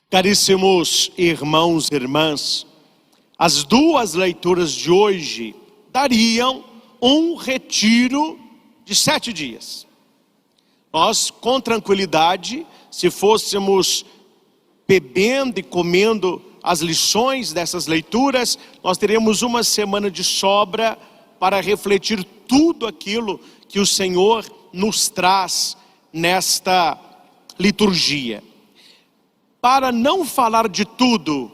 Caríssimos irmãos e irmãs, as duas leituras de hoje dariam um retiro de 7 dias. Nós, com tranquilidade, se fôssemos bebendo e comendo as lições dessas leituras, nós teríamos uma semana de sobra para refletir tudo aquilo que o Senhor nos traz nesta liturgia. Para não falar de tudo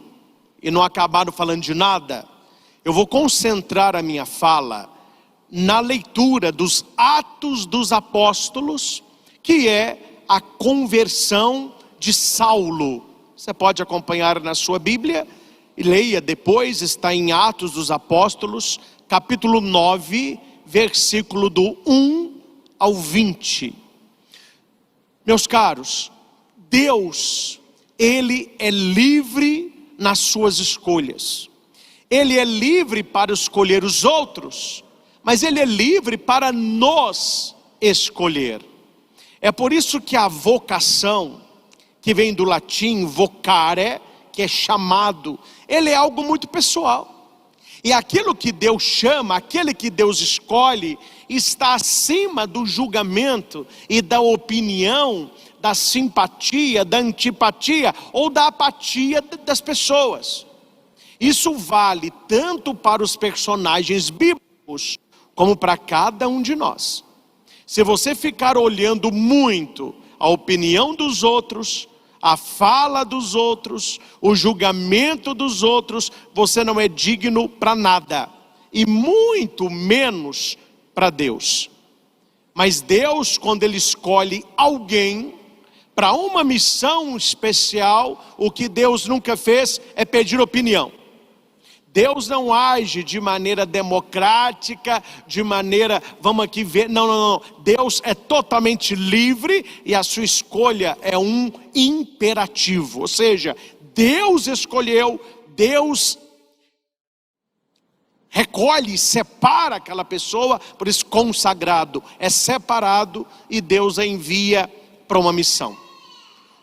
e não acabar falando de nada, eu vou concentrar a minha fala na leitura dos Atos dos Apóstolos, que é a conversão de Saulo. Você pode acompanhar na sua Bíblia e leia depois, está em Atos dos Apóstolos, capítulo 9, versículo do 1 ao 20. Meus caros, Deus, Ele é livre nas suas escolhas. Ele é livre para escolher os outros, mas Ele é livre para nos escolher. É por isso que a vocação, que vem do latim vocare, que é chamado, ele é algo muito pessoal. E aquilo que Deus chama, aquele que Deus escolhe, está acima do julgamento e da opinião, da simpatia, da antipatia ou da apatia das pessoas. Isso vale tanto para os personagens bíblicos como para cada um de nós. Se você ficar olhando muito a opinião dos outros, a fala dos outros, o julgamento dos outros, você não é digno para nada, e muito menos para Deus. Mas Deus, quando Ele escolhe alguém para uma missão especial, o que Deus nunca fez é pedir opinião. Deus não age de maneira democrática, de maneira, vamos aqui ver, não. Deus é totalmente livre e a sua escolha é um imperativo. Ou seja, Deus escolheu, Deus recolhe, separa aquela pessoa, por isso consagrado é separado e Deus a envia para uma missão.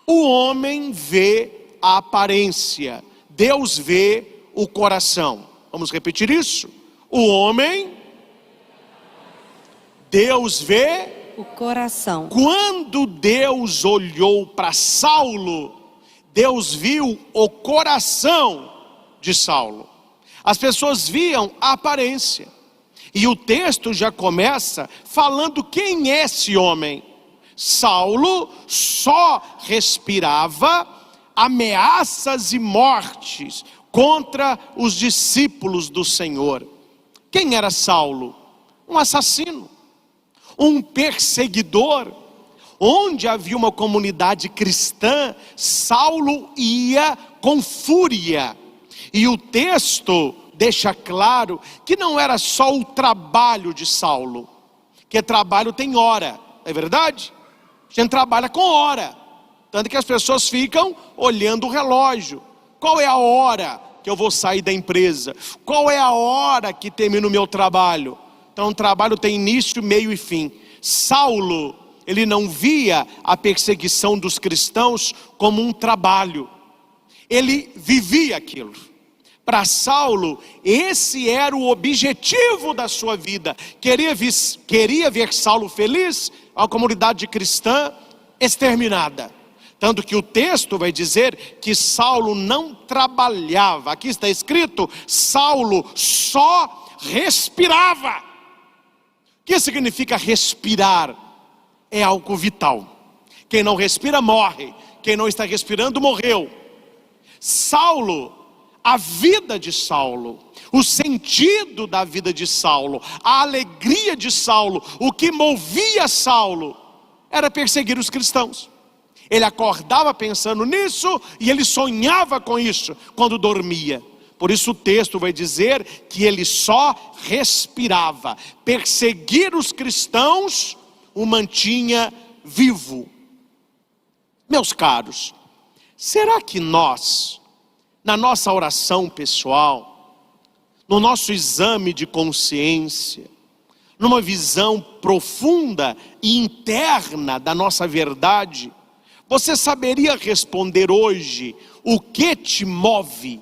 O homem vê a aparência, Deus vê o coração. Vamos repetir isso? O homem, Deus vê o coração. Quando Deus olhou para Saulo, Deus viu o coração de Saulo. As pessoas viam a aparência. E o texto já começa falando quem é esse homem. Saulo só respirava ameaças e mortes contra os discípulos do Senhor. Quem era Saulo? Um assassino, um perseguidor. Onde havia uma comunidade cristã, Saulo ia com fúria. E o texto deixa claro que não era só o trabalho de Saulo, que trabalho tem hora, é verdade? A gente trabalha com hora, tanto que as pessoas ficam olhando o relógio. Qual é a hora que eu vou sair da empresa? Qual é a hora que termina o meu trabalho? Então o trabalho tem início, meio e fim. Saulo, ele não via a perseguição dos cristãos como um trabalho. Ele vivia aquilo. Para Saulo, esse era o objetivo da sua vida. Queria ver Saulo feliz, a comunidade cristã exterminada. Tanto que o texto vai dizer que Saulo não trabalhava. Aqui está escrito, Saulo só respirava. O que significa respirar? É algo vital. Quem não respira morre. Quem não está respirando morreu. Saulo, a vida de Saulo, o sentido da vida de Saulo, a alegria de Saulo, o que movia Saulo, era perseguir os cristãos. Ele acordava pensando nisso e ele sonhava com isso quando dormia. Por isso o texto vai dizer que ele só respirava. Perseguir os cristãos o mantinha vivo. Meus caros, será que nós, na nossa oração pessoal, no nosso exame de consciência, numa visão profunda e interna da nossa verdade, Você saberia responder hoje o que te move?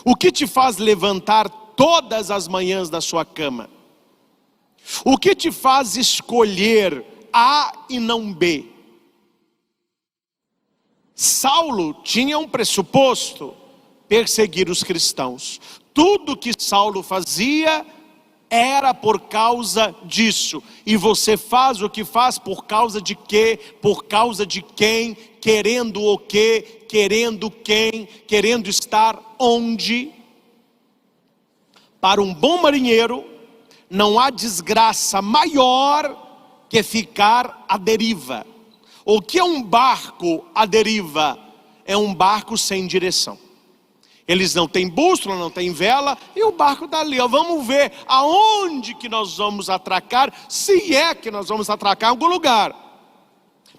O que te faz levantar todas as manhãs da sua cama? O que te faz escolher A e não B? Saulo tinha um pressuposto: perseguir os cristãos. Tudo que Saulo fazia era por causa disso. E você faz o que faz por causa de quê? Por causa de quem? Querendo o quê? Querendo quem? Querendo estar onde? Para um bom marinheiro, não há desgraça maior que ficar à deriva. O que é um barco à deriva? É um barco sem direção. Eles não têm bússola, não têm vela, e o barco está ali. Vamos ver aonde que nós vamos atracar, se é que nós vamos atracar em algum lugar.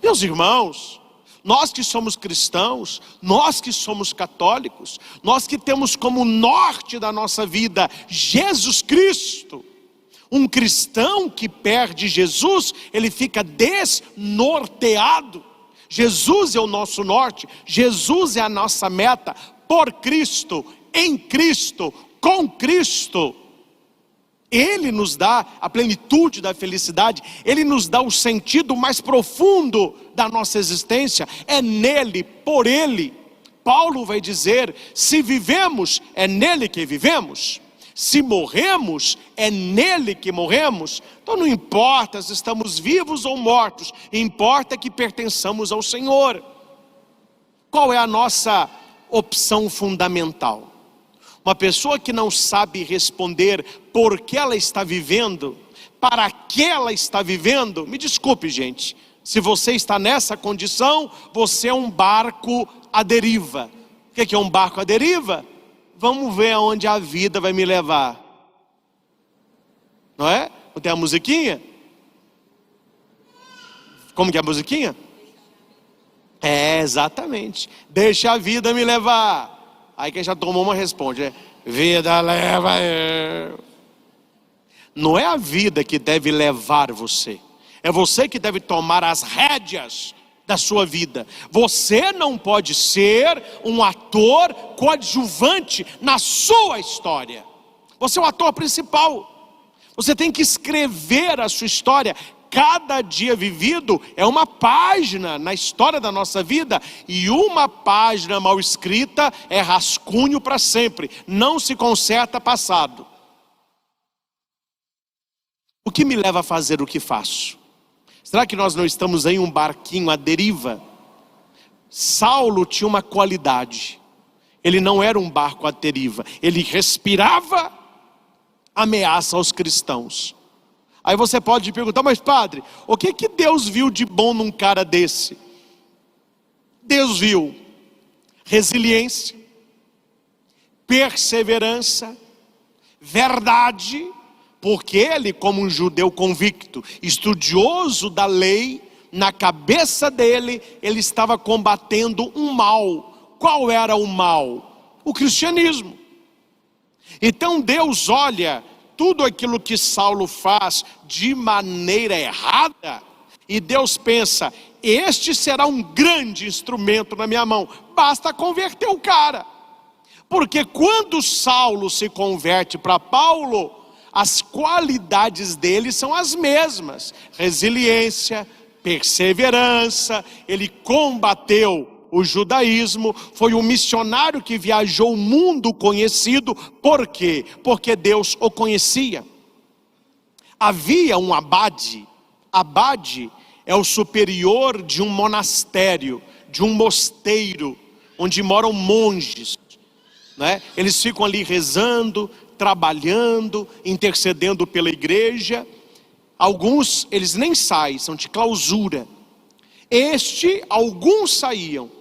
Meus irmãos, nós que somos cristãos, nós que somos católicos, nós que temos como norte da nossa vida Jesus Cristo. Um cristão que perde Jesus, ele fica desnorteado. Jesus é o nosso norte, Jesus é a nossa meta. Por Cristo, em Cristo, com Cristo, Ele nos dá a plenitude da felicidade, Ele nos dá o sentido mais profundo da nossa existência. É nele, por Ele. Paulo vai dizer: se vivemos, é nele que vivemos. Se morremos, é nele que morremos. Então não importa se estamos vivos ou mortos, importa que pertençamos ao Senhor. Qual é a nossa opção fundamental? Uma pessoa que não sabe responder por que ela está vivendo, para que ela está vivendo, me desculpe, gente, se você está nessa condição, você é um barco à deriva. O que é um barco à deriva? Vamos ver aonde a vida vai me levar. Não é? Não tem a musiquinha? Como que é a musiquinha? É, exatamente. Deixa a vida me levar. Aí quem já tomou uma responde: vida leva eu. Não é a vida que deve levar você. É você que deve tomar as rédeas da sua vida. Você não pode ser um ator coadjuvante na sua história. Você é o ator principal. Você tem que escrever a sua história. Cada dia vivido é uma página na história da nossa vida, e uma página mal escrita é rascunho para sempre, não se conserta passado. O que me leva a fazer o que faço? Será que nós não estamos em um barquinho à deriva? Saulo tinha uma qualidade: ele não era um barco à deriva, ele respirava ameaça aos cristãos. Aí você pode perguntar: mas padre, o que que Deus viu de bom num cara desse? Deus viu resiliência, perseverança, verdade, porque ele, como um judeu convicto, estudioso da lei, na cabeça dele, ele estava combatendo um mal. Qual era o mal? O cristianismo. Então Deus olha tudo aquilo que Saulo faz de maneira errada, e Deus pensa: este será um grande instrumento na minha mão, basta converter o cara. Porque quando Saulo se converte para Paulo, as qualidades dele são as mesmas: resiliência, perseverança. Ele combateu o judaísmo, foi um missionário que viajou o mundo conhecido. Por quê? Porque Deus o conhecia. Havia um abade. Abade é o superior de um monastério, de um mosteiro, onde moram monges, né? Eles ficam ali rezando, trabalhando, intercedendo pela igreja. Alguns, eles nem saem, são de clausura. Alguns saíam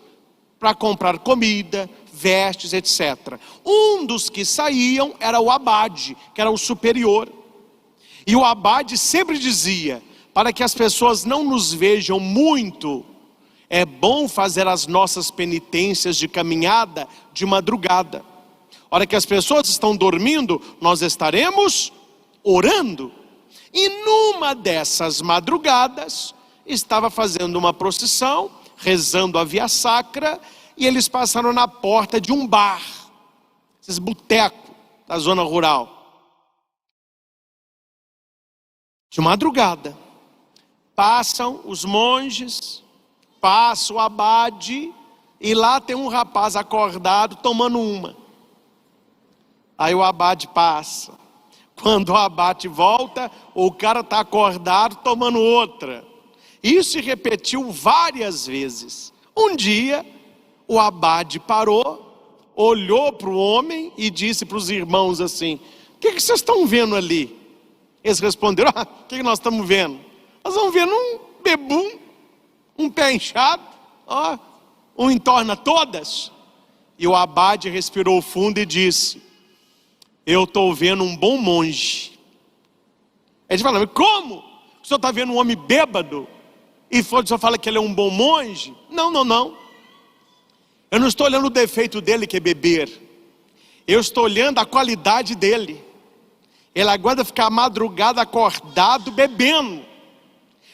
para comprar comida, vestes, etc. Um dos que saíam era o abade, que era o superior. E o abade sempre dizia: para que as pessoas não nos vejam muito, é bom fazer as nossas penitências de caminhada de madrugada. A hora que as pessoas estão dormindo, nós estaremos orando. E numa dessas madrugadas, estava fazendo uma procissão, rezando a Via Sacra, e eles passaram na porta de um bar, esses botecos da zona rural. De madrugada, passam os monges, passa o abade, e lá tem um rapaz acordado tomando uma. Aí o abade passa. Quando o abade volta, o cara está acordado tomando outra. Isso se repetiu várias vezes. Um dia, o abade parou, olhou para o homem e disse para os irmãos assim: o que vocês estão vendo ali? Eles responderam: o que nós estamos vendo? Nós estamos vendo um bebum, um pé inchado, um entorna todas. E o abade respirou fundo e disse: eu estou vendo um bom monge. Eles falaram: como? O senhor está vendo um homem bêbado? E o senhor fala que ele é um bom monge? Não. Eu não estou olhando o defeito dele, que é beber. Eu estou olhando a qualidade dele. Ele aguenta ficar a madrugada acordado bebendo.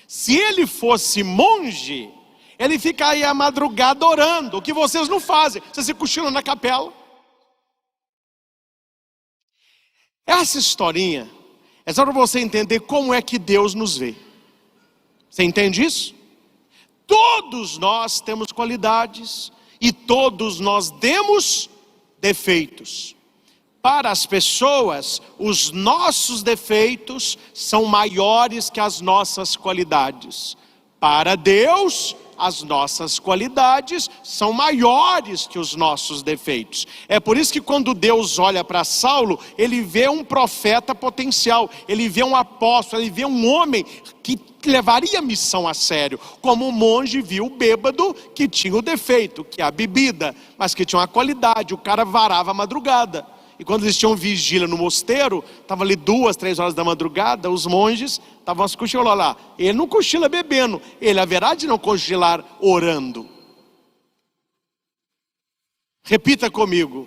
Se ele fosse monge, ele ficaria a madrugada orando, o que vocês não fazem. Vocês se cochilam na capela. Essa historinha é só para você entender como é que Deus nos vê. Você entende isso? Todos nós temos qualidades e todos nós temos defeitos. Para as pessoas, os nossos defeitos são maiores que as nossas qualidades. Para Deus, as nossas qualidades são maiores que os nossos defeitos. É por isso que quando Deus olha para Saulo, ele vê um profeta potencial, ele vê um apóstolo, ele vê um homem que levaria a missão a sério, como o monge viu o bêbado que tinha o defeito, que é a bebida, mas que tinha uma qualidade, o cara varava a madrugada. E quando eles tinham vigília no mosteiro, estava ali 2, 3 horas da madrugada, os monges estavam se cochilando lá. Ele não cochila bebendo, ele haverá de não cochilar orando. Repita comigo: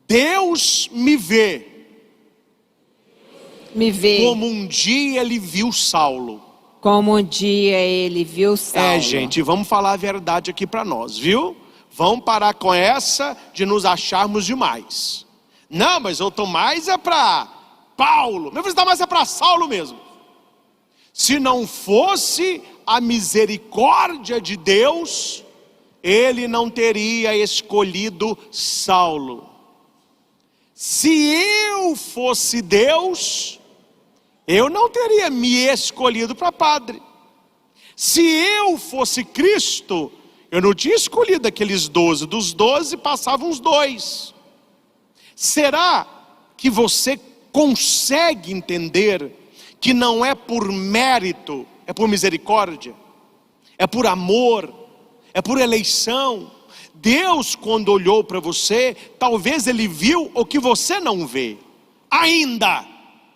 Deus me vê. Me vê. Como um dia ele viu Saulo. Como um dia ele viu Saulo. Gente, vamos falar a verdade aqui para nós, viu? Vamos parar com essa de nos acharmos demais. Não, mas eu estou mais para Paulo. Mas você está mais para Saulo mesmo. Se não fosse a misericórdia de Deus, ele não teria escolhido Saulo. Se eu fosse Deus, eu não teria me escolhido para padre. Se eu fosse Cristo, eu não tinha escolhido aqueles 12. Dos 12 passavam os 2. Será que você consegue entender que não é por mérito, é por misericórdia, é por amor, é por eleição? Deus, quando olhou para você, talvez ele viu o que você não vê ainda,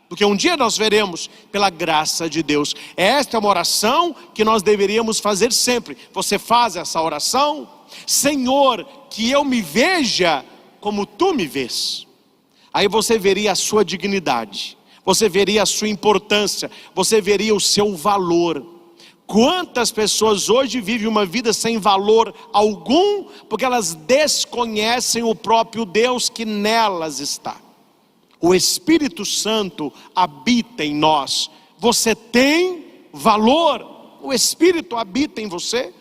porque um dia nós veremos pela graça de Deus. Esta é uma oração que nós deveríamos fazer sempre. Você faz essa oração? Senhor, que eu me veja como tu me vês. Aí você veria a sua dignidade, você veria a sua importância, você veria o seu valor. Quantas pessoas hoje vivem uma vida sem valor algum, porque elas desconhecem o próprio Deus que nelas está. O Espírito Santo habita em nós. Você tem valor, o Espírito habita em você.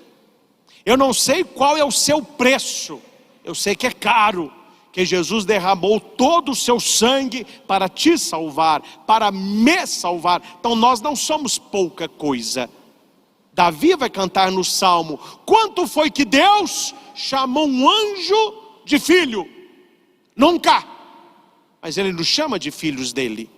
Eu não sei qual é o seu preço, eu sei que é caro, que Jesus derramou todo o seu sangue para te salvar, para me salvar. Então nós não somos pouca coisa. Davi vai cantar no Salmo: quanto foi que Deus chamou um anjo de filho? Nunca. Mas ele nos chama de filhos dele.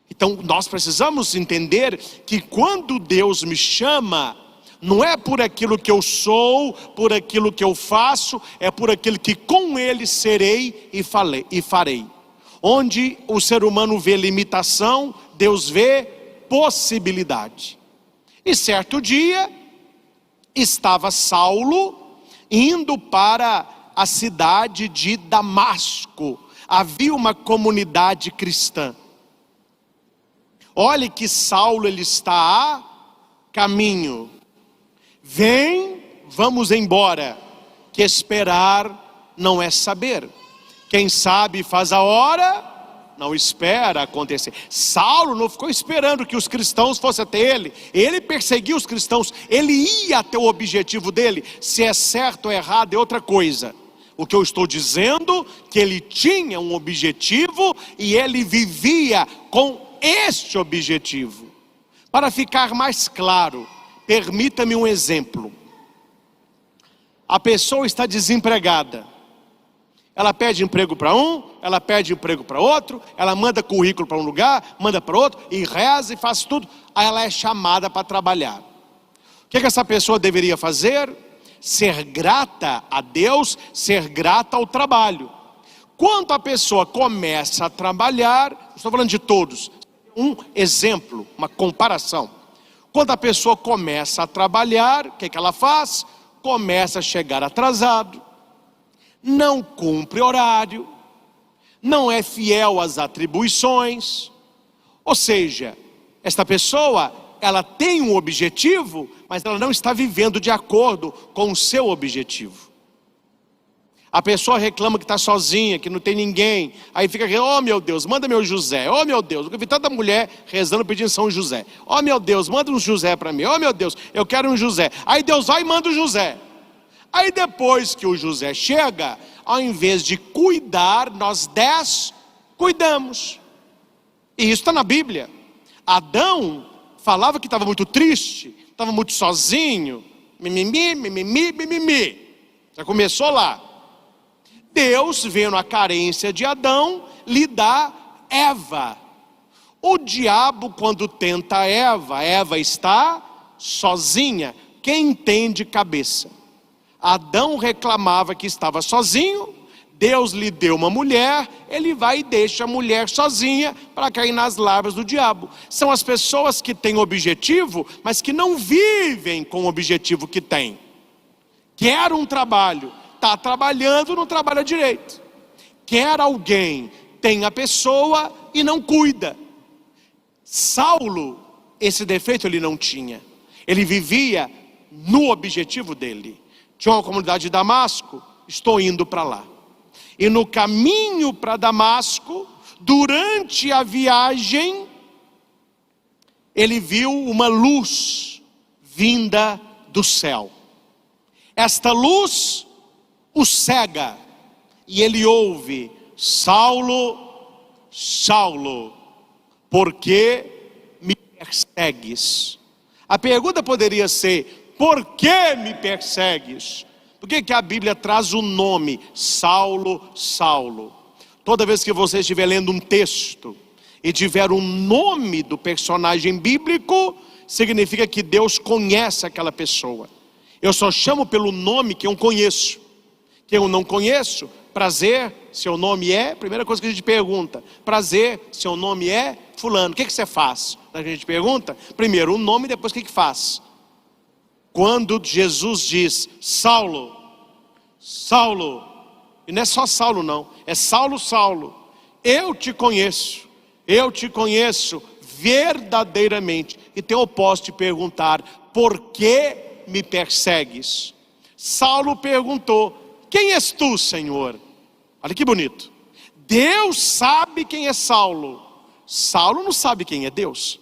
Então nós precisamos entender que quando Deus me chama, não é por aquilo que eu sou, por aquilo que eu faço, é por aquilo que com ele serei e farei. Onde o ser humano vê limitação, Deus vê possibilidade. E certo dia, estava Saulo indo para a cidade de Damasco. Havia uma comunidade cristã. Olhe que Saulo ele está a caminho. Vem, vamos embora, que esperar não é saber. Quem sabe faz a hora, não espera acontecer. Saulo não ficou esperando que os cristãos fossem até ele. Ele perseguiu os cristãos, ele ia até o objetivo dele. Se é certo ou errado é outra coisa. O que eu estou dizendo, que ele tinha um objetivo e ele vivia com este objetivo. Para ficar mais claro, permita-me um exemplo. A pessoa está desempregada. Ela pede emprego para um, ela pede emprego para outro, ela manda currículo para um lugar, manda para outro, e reza e faz tudo. Aí ela é chamada para trabalhar. O que essa pessoa deveria fazer? Ser grata a Deus, ser grata ao trabalho. Quando a pessoa começa a trabalhar, estou falando de todos, um exemplo, uma comparação. Quando a pessoa começa a trabalhar, o que ela faz? Começa a chegar atrasado, não cumpre horário, não é fiel às atribuições. Ou seja, esta pessoa, ela tem um objetivo, mas ela não está vivendo de acordo com o seu objetivo. A pessoa reclama que está sozinha, que não tem ninguém. Aí fica, oh meu Deus, manda meu José. Oh meu Deus, eu vi tanta mulher rezando pedindo São José. Oh meu Deus, manda um José para mim. Oh meu Deus, eu quero um José. Aí Deus vai e manda o José. Aí depois que o José chega, ao invés de cuidar, nós 10 cuidamos. E isso está na Bíblia. Adão falava que estava muito triste, estava muito sozinho. Mimimi, mimimi, mimimi. Já começou lá. Deus, vendo a carência de Adão, lhe dá Eva. O diabo, quando tenta Eva está sozinha. Quem entende cabeça? Adão reclamava que estava sozinho, Deus lhe deu uma mulher, ele vai e deixa a mulher sozinha para cair nas larvas do diabo. São as pessoas que têm objetivo, mas que não vivem com o objetivo que têm. Quer um trabalho, está trabalhando, não trabalha direito. Quer alguém, tem a pessoa e não cuida. Saulo, esse defeito ele não tinha. Ele vivia no objetivo dele. Tinha uma comunidade de Damasco, estou indo para lá. E no caminho para Damasco, durante a viagem, ele viu uma luz vinda do céu. Esta luz o cega, e ele ouve: Saulo, Saulo, por que me persegues? A pergunta poderia ser: por que me persegues? Por que a Bíblia traz o nome Saulo, Saulo? Toda vez que você estiver lendo um texto e tiver um nome do personagem bíblico, significa que Deus conhece aquela pessoa. Eu só chamo pelo nome que eu conheço. Que eu não conheço, prazer, seu nome é, primeira coisa que a gente pergunta, prazer, seu nome é fulano, o que você faz? A gente pergunta, primeiro o nome, depois o que faz? Quando Jesus diz, Saulo, Saulo, e não é só Saulo não, é Saulo, Saulo, eu te conheço verdadeiramente, então eu posso te perguntar, por que me persegues? Saulo perguntou, quem és tu, Senhor? Olha que bonito, Deus sabe quem é Saulo, Saulo não sabe quem é Deus.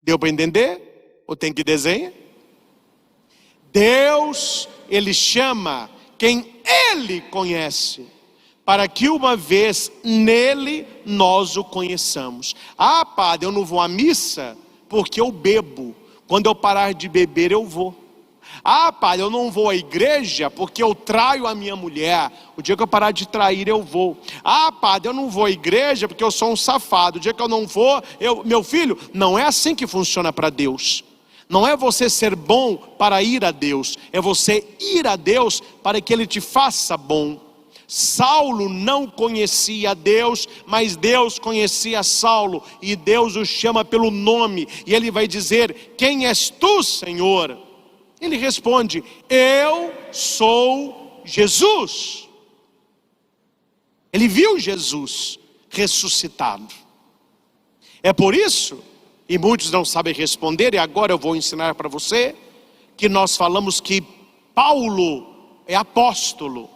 Deu para entender? Ou tem que desenhar? Deus, Ele chama quem Ele conhece, para que uma vez nele nós o conheçamos. Ah, padre, eu não vou à missa porque eu bebo. Quando eu parar de beber eu vou. Ah, padre, eu não vou à igreja porque eu traio a minha mulher. O dia que eu parar de trair eu vou. Ah, padre, eu não vou à igreja porque eu sou um safado. O dia que eu não for, meu filho, não é assim que funciona para Deus. Não é você ser bom para ir a Deus, é você ir a Deus para que Ele te faça bom. Saulo não conhecia Deus, mas Deus conhecia Saulo, e Deus o chama pelo nome, e ele vai dizer, quem és tu, Senhor? Ele responde, eu sou Jesus. Ele viu Jesus ressuscitado. É por isso, e muitos não sabem responder, e agora eu vou ensinar para você, que nós falamos que Paulo é apóstolo.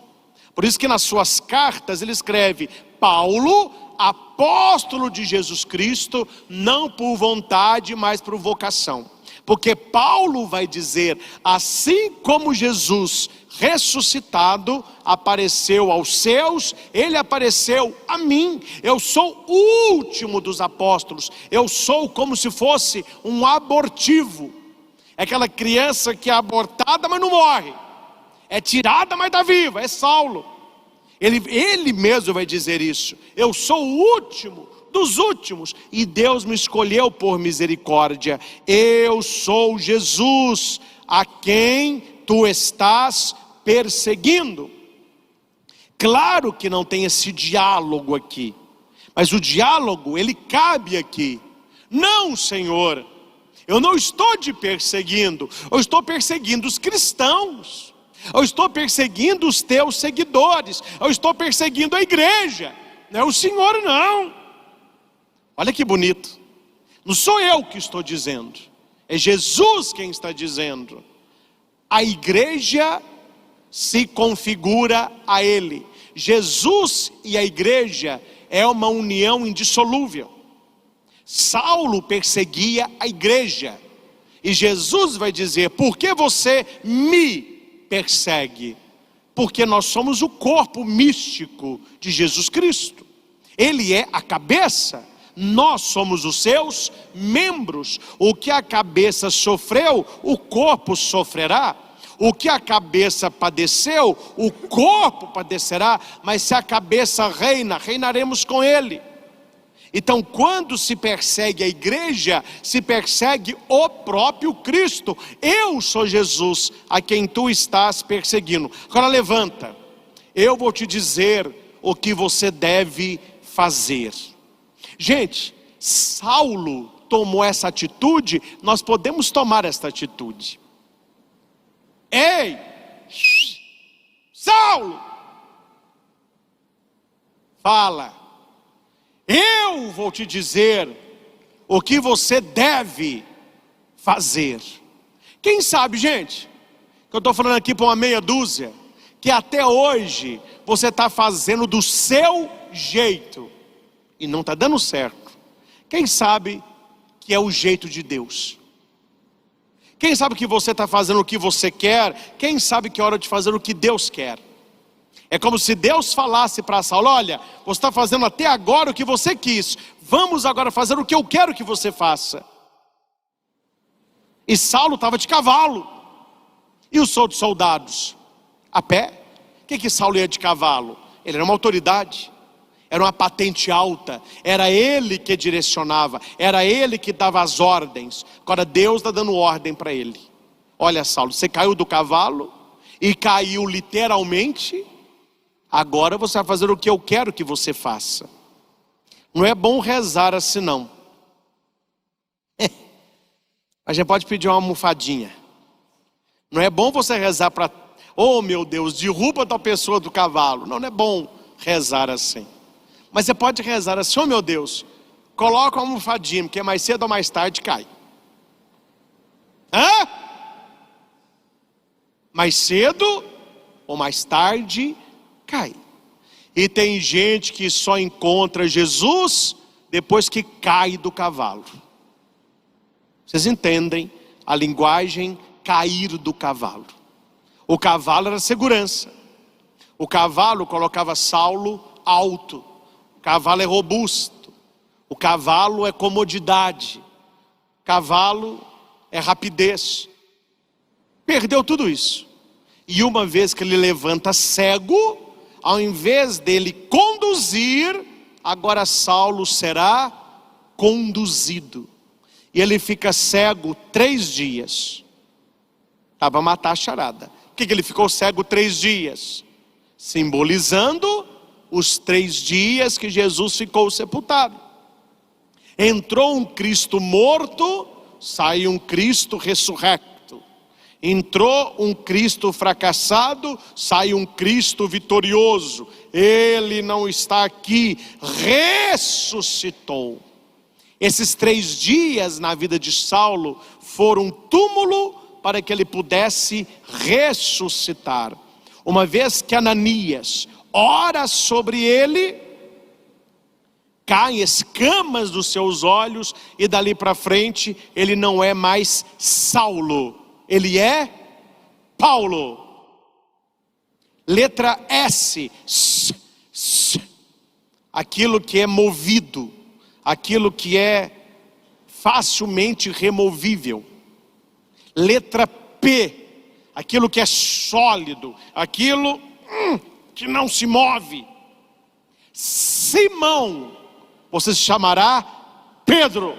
Por isso que nas suas cartas ele escreve: Paulo, apóstolo de Jesus Cristo, não por vontade, mas por vocação. Porque Paulo vai dizer: assim como Jesus ressuscitado apareceu aos seus, ele apareceu a mim. Eu sou o último dos apóstolos. Eu sou como se fosse um abortivo. É aquela criança que é abortada, mas não morre. É tirada, mas está viva. É Saulo. Ele mesmo vai dizer isso. Eu sou o último dos últimos, e Deus me escolheu por misericórdia. Eu sou Jesus, a quem tu estás perseguindo. Claro que não tem esse diálogo aqui, mas o diálogo, ele cabe aqui. Não, Senhor, eu não estou te perseguindo, eu estou perseguindo os cristãos, eu estou perseguindo os teus seguidores, eu estou perseguindo a igreja, não é o Senhor não. Olha que bonito. Não sou eu que estou dizendo, é Jesus quem está dizendo. A igreja se configura a Ele. Jesus e a igreja é uma união indissolúvel. Saulo perseguia a igreja, e Jesus vai dizer: por que você me persegue? Porque nós somos o corpo místico de Jesus Cristo. Ele é a cabeça. Nós somos os seus membros. O que a cabeça sofreu, o corpo sofrerá. O que a cabeça padeceu, o corpo padecerá. Mas se a cabeça reina, reinaremos com ele. Então, quando se persegue a igreja, se persegue o próprio Cristo. Eu sou Jesus, a quem tu estás perseguindo. Agora levanta. Eu vou te dizer o que você deve fazer. Gente, Saulo tomou essa atitude, nós podemos tomar essa atitude. Ei, Saulo, fala, eu vou te dizer o que você deve fazer. Quem sabe, gente, que eu estou falando aqui para uma meia dúzia, que até hoje você está fazendo do seu jeito e não está dando certo. Quem sabe que é o jeito de Deus? Quem sabe que você está fazendo o que você quer? Quem sabe que é hora de fazer o que Deus quer? É como se Deus falasse para Saulo: olha, você está fazendo até agora o que você quis, vamos agora fazer o que eu quero que você faça. E Saulo estava de cavalo, e os outros soldados a pé. O que Saulo ia de cavalo? Ele era uma autoridade, era uma patente alta, era ele que direcionava, era ele que dava as ordens. Agora Deus está dando ordem para ele: olha, Saulo, você caiu do cavalo, e caiu literalmente, agora você vai fazer o que eu quero que você faça. Não é bom rezar assim não. A gente pode pedir uma almofadinha. Não é bom você rezar para: oh meu Deus, derruba tal pessoa do cavalo. Não, não é bom rezar assim. Mas você pode rezar assim: oh meu Deus, coloca uma almofadinha, porque mais cedo ou mais tarde cai. Hã? Mais cedo ou mais tarde cai. E tem gente que só encontra Jesus depois que cai do cavalo. Vocês entendem a linguagem cair do cavalo? O cavalo era segurança. O cavalo colocava Saulo alto. O cavalo é robusto. O cavalo é comodidade. O cavalo é rapidez. Perdeu tudo isso. E uma vez que ele levanta cego, ao invés dele conduzir, agora Saulo será conduzido. E ele fica cego 3 dias. Dá para matar a charada. Por que ele ficou cego 3 dias? Simbolizando os 3 dias que Jesus ficou sepultado. Entrou um Cristo morto, sai um Cristo ressurrecto. Entrou um Cristo fracassado, sai um Cristo vitorioso. Ele não está aqui, ressuscitou. Esses 3 dias na vida de Saulo foram um túmulo para que ele pudesse ressuscitar. Uma vez que Ananias ora sobre ele, caem escamas dos seus olhos e dali para frente ele não é mais Saulo, ele é Paulo. Letra S, aquilo que é movido, aquilo que é facilmente removível. Letra P, aquilo que é sólido, aquilo que não se move. Simão, você se chamará Pedro.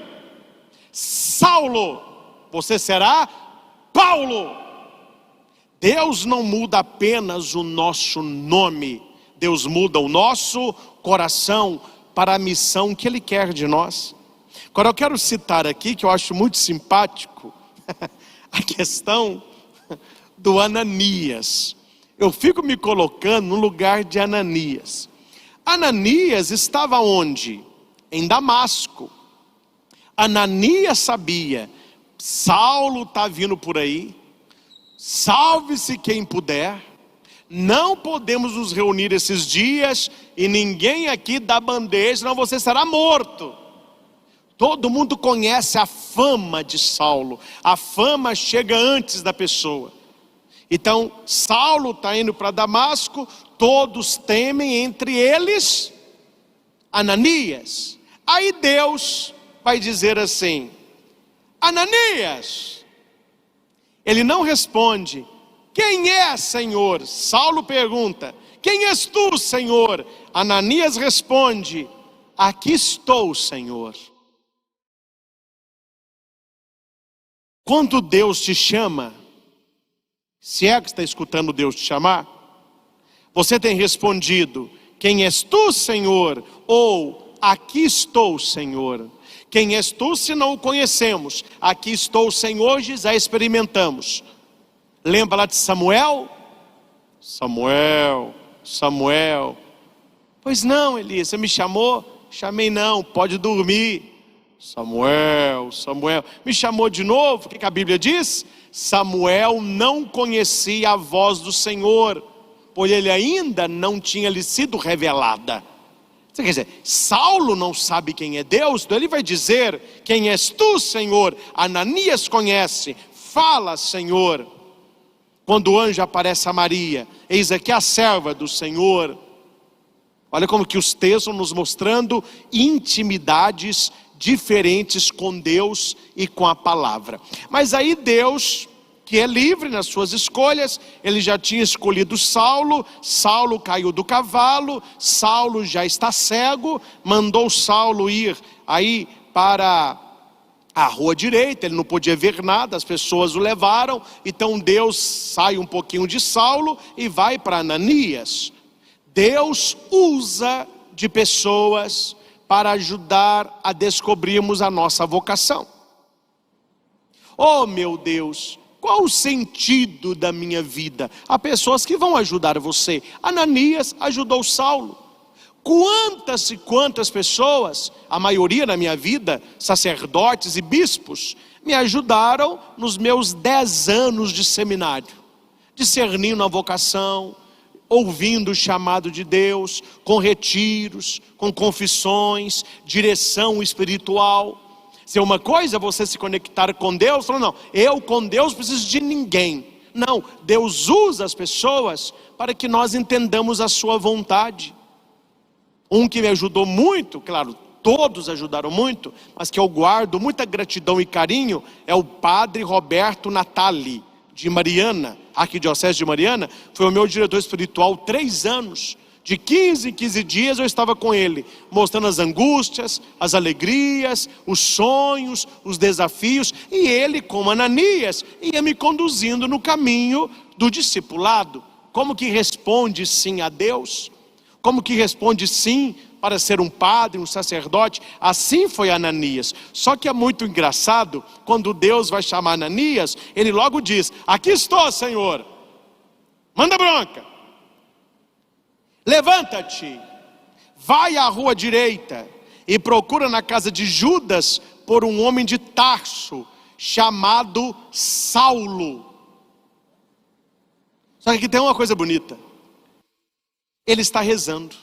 Saulo, você será Paulo. Deus não muda apenas o nosso nome, Deus muda o nosso coração para a missão que Ele quer de nós. Agora eu quero citar aqui, que eu acho muito simpático, a questão do Ananias. Eu fico me colocando no lugar de Ananias. Ananias estava onde? Em Damasco. Ananias sabia, Saulo está vindo por aí, salve-se quem puder, não podemos nos reunir esses dias e ninguém aqui dá bandeja, senão você será morto. Todo mundo conhece a fama de Saulo, a fama chega antes da pessoa. Então Saulo está indo para Damasco, todos temem, entre eles Ananias. Aí Deus vai dizer assim: Ananias. Ele não responde, quem é, Senhor? Saulo pergunta, quem és tu, Senhor? Ananias responde, aqui estou, Senhor. Quando Deus te chama, se é que está escutando Deus te chamar, você tem respondido, quem és tu, Senhor? Ou, aqui estou, Senhor. Quem és tu se não o conhecemos? Aqui estou, Senhor, já experimentamos. Lembra lá de Samuel? Samuel. Pois não, Elias, você me chamou? Chamei não, pode dormir. Samuel. Me chamou de novo, o que a Bíblia diz? Samuel não conhecia a voz do Senhor, pois ele ainda não tinha lhe sido revelada. Quer dizer, Saulo não sabe quem é Deus, então ele vai dizer, quem és tu, Senhor? Ananias conhece, fala, Senhor. Quando o anjo aparece a Maria, eis aqui a serva do Senhor. Olha como que os textos estão nos mostrando intimidades diferentes com Deus e com a palavra. Mas aí Deus, que é livre nas suas escolhas, ele já tinha escolhido Saulo, Saulo caiu do cavalo, Saulo já está cego, mandou Saulo ir aí para a rua direita, ele não podia ver nada, as pessoas o levaram, então Deus sai um pouquinho de Saulo e vai para Ananias. Deus usa de pessoas para ajudar a descobrirmos a nossa vocação. Oh meu Deus, qual o sentido da minha vida? Há pessoas que vão ajudar você. Ananias ajudou Saulo. Quantas e quantas pessoas, a maioria na minha vida, sacerdotes e bispos, me ajudaram nos meus 10 anos de seminário, discernindo a vocação, ouvindo o chamado de Deus, com retiros, com confissões, direção espiritual. Se é uma coisa você se conectar com Deus, não, eu com Deus preciso de ninguém. Não, Deus usa as pessoas para que nós entendamos a sua vontade. Um que me ajudou muito, claro, todos ajudaram muito, mas que eu guardo muita gratidão e carinho, é o padre Roberto Natali, de Mariana, arquidiocese de Mariana. Foi o meu diretor espiritual 3 anos, de 15 em 15 dias eu estava com ele, mostrando as angústias, as alegrias, os sonhos, os desafios, e ele, como Ananias, ia me conduzindo no caminho do discipulado. Como que responde sim a Deus? Como que responde sim para ser um padre, um sacerdote? Assim foi Ananias. Só que é muito engraçado, quando Deus vai chamar Ananias, ele logo diz, aqui estou, Senhor, manda bronca, levanta-te, vai à rua direita, e procura na casa de Judas por um homem de Tarso, chamado Saulo. Só que aqui tem uma coisa bonita. Ele está rezando.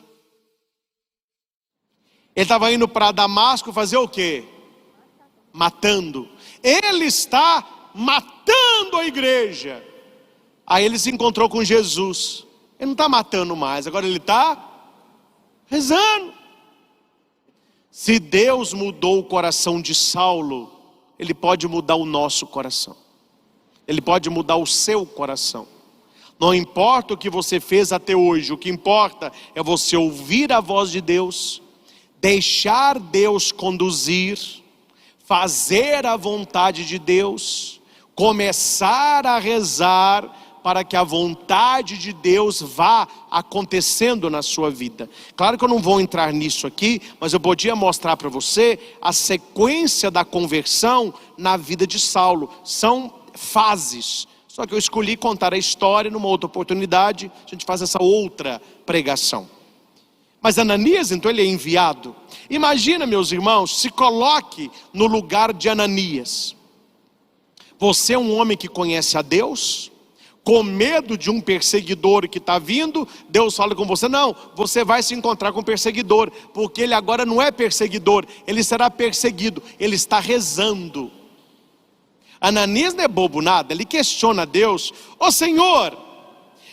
Ele estava indo para Damasco fazer o quê? Matando. Ele está matando a igreja. Aí ele se encontrou com Jesus. Ele não está matando mais, agora ele está rezando. Se Deus mudou o coração de Saulo, Ele pode mudar o nosso coração. Ele pode mudar o seu coração. Não importa o que você fez até hoje, o que importa é você ouvir a voz de Deus, deixar Deus conduzir, fazer a vontade de Deus, começar a rezar para que a vontade de Deus vá acontecendo na sua vida. Claro que eu não vou entrar nisso aqui, mas eu podia mostrar para você a sequência da conversão na vida de Saulo. São fases. Só que eu escolhi contar a história numa outra oportunidade. A gente faz essa outra pregação. Mas Ananias, então, ele é enviado. Imagina, meus irmãos, se coloque no lugar de Ananias. Você é um homem que conhece a Deus, com medo de um perseguidor que está vindo. Deus fala com você: não, você vai se encontrar com o perseguidor, porque ele agora não é perseguidor, ele será perseguido. Ele está rezando. Ananias não é bobo nada, ele questiona a Deus: ó Senhor,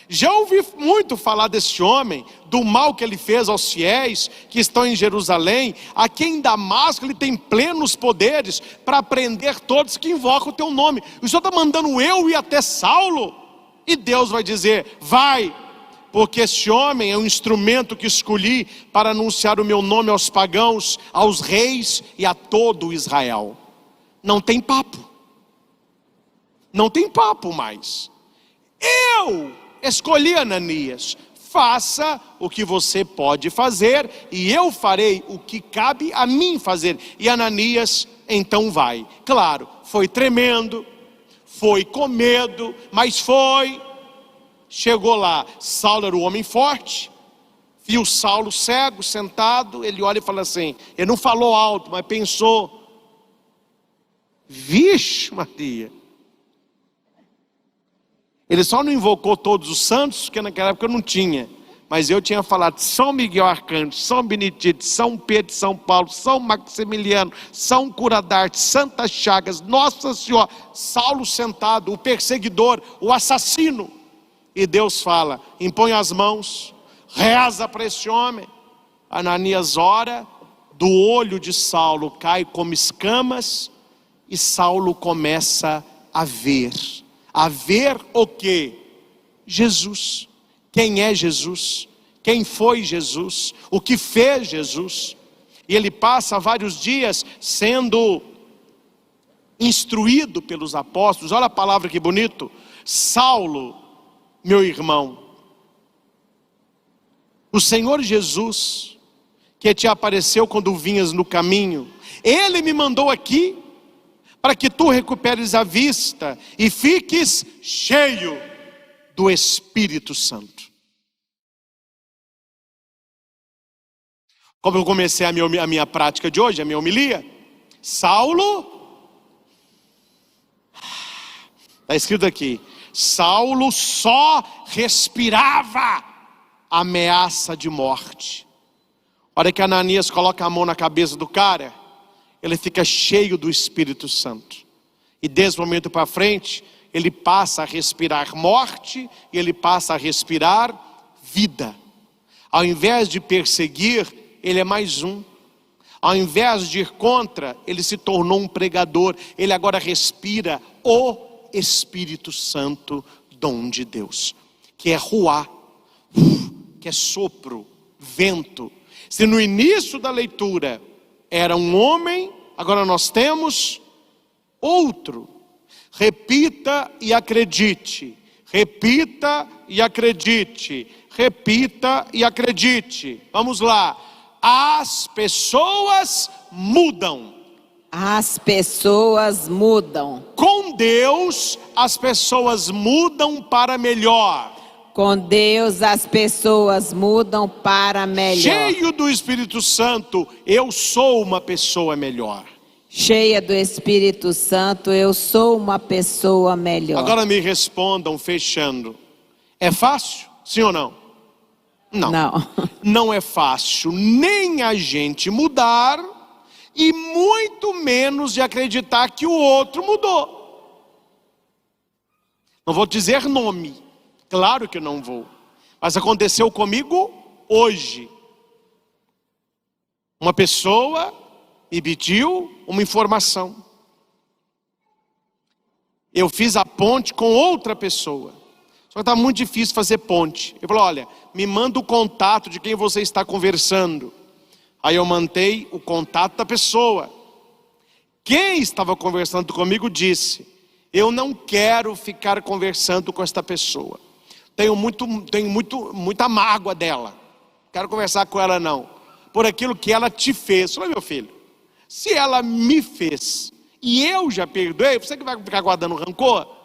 já ouvi muito falar desse homem, do mal que ele fez aos fiéis que estão em Jerusalém. Aqui em Damasco ele tem plenos poderes para prender todos que invocam o teu nome. O Senhor está mandando eu ir até Saulo? E Deus vai dizer: vai, porque esse homem é um instrumento que escolhi para anunciar o meu nome aos pagãos, aos reis e a todo Israel. Não tem papo. Não tem papo mais. Eu escolhi Ananias. Faça o que você pode fazer e eu farei o que cabe a mim fazer. E Ananias então vai. Claro, foi tremendo, foi com medo, mas foi. Chegou lá. Saulo era um homem forte. Viu Saulo cego, sentado. Ele olha e fala assim, ele não falou alto, mas pensou: vixe Maria. Ele só não invocou todos os santos, porque naquela época não tinha. Mas eu tinha falado São Miguel Arcanjo, São Benedito, São Pedro, São Paulo, São Maximiliano, São Cura d'Arte, Santa Chagas, Nossa Senhora. Saulo sentado, o perseguidor, o assassino. E Deus fala: impõe as mãos, reza para esse homem. Ananias ora, do olho de Saulo cai como escamas, e Saulo começa a ver. A ver o quê? Jesus. Quem é Jesus? Quem foi Jesus? O que fez Jesus? E ele passa vários dias sendo instruído pelos apóstolos. Olha a palavra que bonito. Saulo, meu irmão, o Senhor Jesus, que te apareceu quando vinhas no caminho, Ele me mandou aqui para que tu recuperes a vista e fiques cheio do Espírito Santo. Como eu comecei a minha prática de hoje, a minha homilia, Saulo, está escrito aqui, Saulo só respirava ameaça de morte. A hora que Ananias coloca a mão na cabeça do cara, ele fica cheio do Espírito Santo. E desse momento para frente, ele passa a respirar morte e ele passa a respirar vida. Ao invés de perseguir, ele é mais um. Ao invés de ir contra, ele se tornou um pregador. Ele agora respira o Espírito Santo, dom de Deus, que é ruá, que é sopro, vento. Se no início da leitura era um homem, agora nós temos outro. Repita e acredite. Repita e acredite. Repita e acredite. Vamos lá. As pessoas mudam. As pessoas mudam. Com Deus, as pessoas mudam para melhor. Com Deus as pessoas mudam para melhor. Cheio do Espírito Santo, eu sou uma pessoa melhor. Cheia do Espírito Santo, eu sou uma pessoa melhor. Agora me respondam, fechando. É fácil? Sim ou não? Não. Não é fácil nem a gente mudar e muito menos de acreditar que o outro mudou. Não vou dizer nome, claro que não vou. Mas aconteceu comigo hoje. Uma pessoa me pediu uma informação. Eu fiz a ponte com outra pessoa. Só que está muito difícil fazer ponte. Eu falei, olha, me manda o contato de quem você está conversando. Aí eu mandei o contato da pessoa. Quem estava conversando comigo disse, eu não quero ficar conversando com esta pessoa. Tenho muita mágoa dela. Não quero conversar com ela não. Por aquilo que ela te fez. Olha, meu filho, se ela me fez e eu já perdoei, você que vai ficar guardando rancor?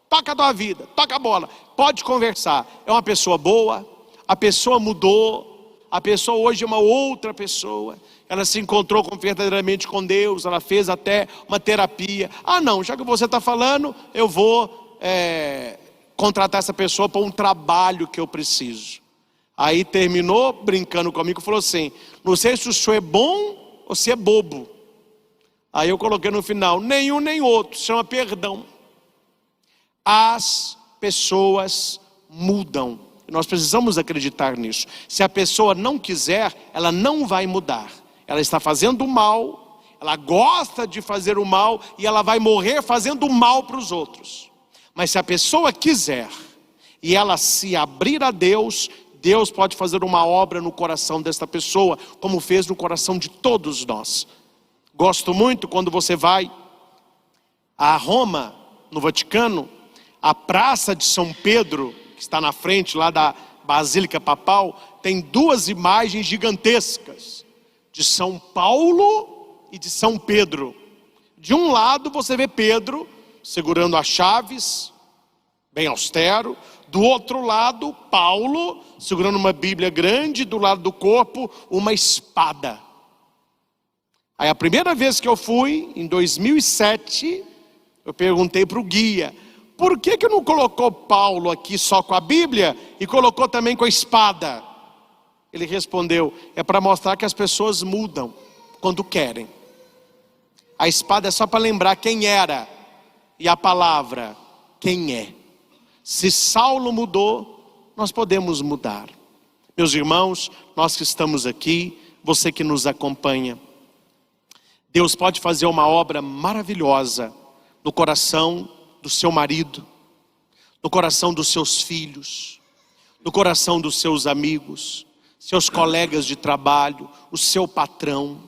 Toca a tua vida, toca a bola, pode conversar. É uma pessoa boa, a pessoa mudou, a pessoa hoje é uma outra pessoa. Ela se encontrou verdadeiramente com Deus, ela fez até uma terapia. Ah não, já que você está falando, eu vou contratar essa pessoa para um trabalho que eu preciso. Aí terminou brincando comigo e falou assim, não sei se o senhor é bom ou se é bobo. Aí eu coloquei no final, nenhum nem outro, chama perdão. As pessoas mudam. Nós precisamos acreditar nisso. Se a pessoa não quiser, ela não vai mudar. Ela está fazendo mal, ela gosta de fazer o mal e ela vai morrer fazendo mal para os outros. Mas se a pessoa quiser e ela se abrir a Deus, Deus pode fazer uma obra no coração desta pessoa, como fez no coração de todos nós. Gosto muito quando você vai a Roma, no Vaticano, a Praça de São Pedro, que está na frente lá da Basílica Papal, tem duas imagens gigantescas, de São Paulo e de São Pedro. De um lado você vê Pedro segurando as chaves, bem austero. Do outro lado, Paulo segurando uma Bíblia grande, do lado do corpo, uma espada. Aí a primeira vez que eu fui, em 2007, eu perguntei para o guia, por que não colocou Paulo aqui só com a Bíblia e colocou também com a espada? Ele respondeu, é para mostrar que as pessoas mudam quando querem. A espada é só para lembrar quem era e a palavra, quem é. Se Saulo mudou, nós podemos mudar. Meus irmãos, nós que estamos aqui, você que nos acompanha, Deus pode fazer uma obra maravilhosa no coração do seu marido, no coração dos seus filhos, no coração dos seus amigos, seus colegas de trabalho, o seu patrão.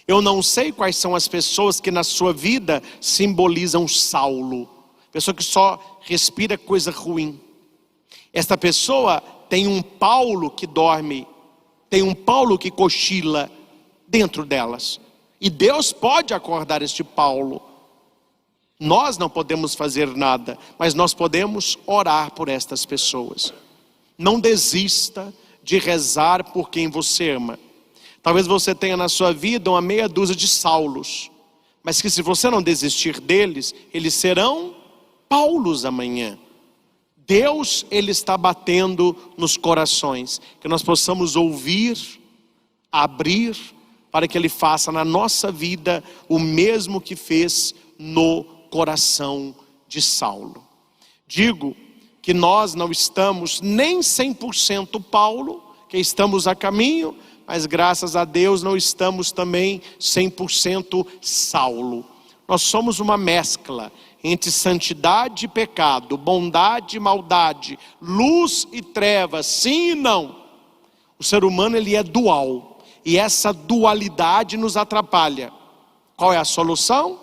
Eu não sei quais são as pessoas que na sua vida simbolizam Saulo, pessoa que só respira coisa ruim. Esta pessoa tem um Paulo que dorme, tem um Paulo que cochila dentro delas. E Deus pode acordar este Paulo. Nós não podemos fazer nada, mas nós podemos orar por estas pessoas. Não desista de rezar por quem você ama. Talvez você tenha na sua vida uma meia dúzia de Saulos, mas que se você não desistir deles, eles serão Paulos amanhã. Deus, Ele está batendo nos corações, que nós possamos ouvir, abrir, para que Ele faça na nossa vida o mesmo que fez no coração de Saulo. Digo que nós não estamos nem 100% Paulo, que estamos a caminho, mas graças a Deus não estamos também 100% Saulo. Nós somos uma mescla entre santidade e pecado, bondade e maldade, luz e trevas, sim e não. O ser humano, ele é dual, e essa dualidade nos atrapalha. Qual é a solução?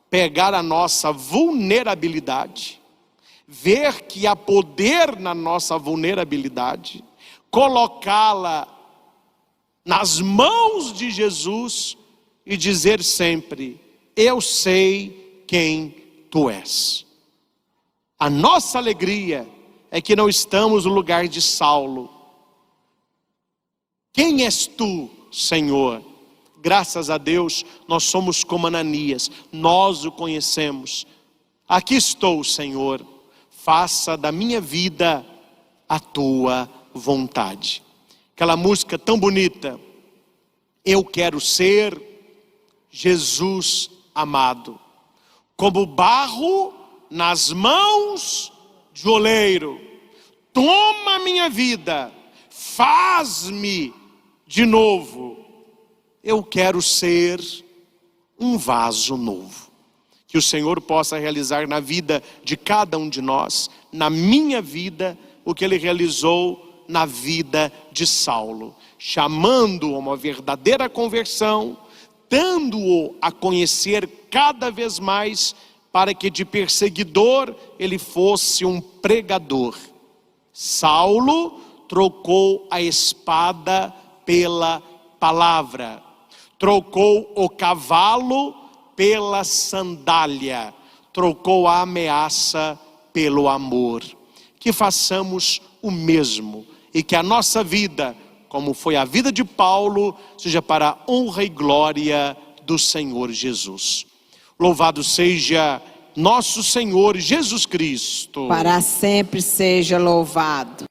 Pegar a nossa vulnerabilidade, ver que há poder na nossa vulnerabilidade, colocá-la nas mãos de Jesus e dizer sempre, eu sei quem Tu és. A nossa alegria é que não estamos no lugar de Saulo. Quem és tu, Senhor? Graças a Deus, nós somos como Ananias, nós o conhecemos. Aqui estou, Senhor, faça da minha vida a tua vontade. Aquela música tão bonita, eu quero ser Jesus amado, como barro nas mãos de oleiro. Toma minha vida, faz-me de novo. Eu quero ser um vaso novo. Que o Senhor possa realizar na vida de cada um de nós, na minha vida, o que Ele realizou na vida de Saulo, chamando-o a uma verdadeira conversão, dando-o a conhecer cada vez mais, para que de perseguidor ele fosse um pregador. Saulo trocou a espada pela palavra, trocou o cavalo pela sandália, trocou a ameaça pelo amor. Que façamos o mesmo e que a nossa vida, como foi a vida de Paulo, seja para a honra e glória do Senhor Jesus. Louvado seja nosso Senhor Jesus Cristo. Para sempre seja louvado.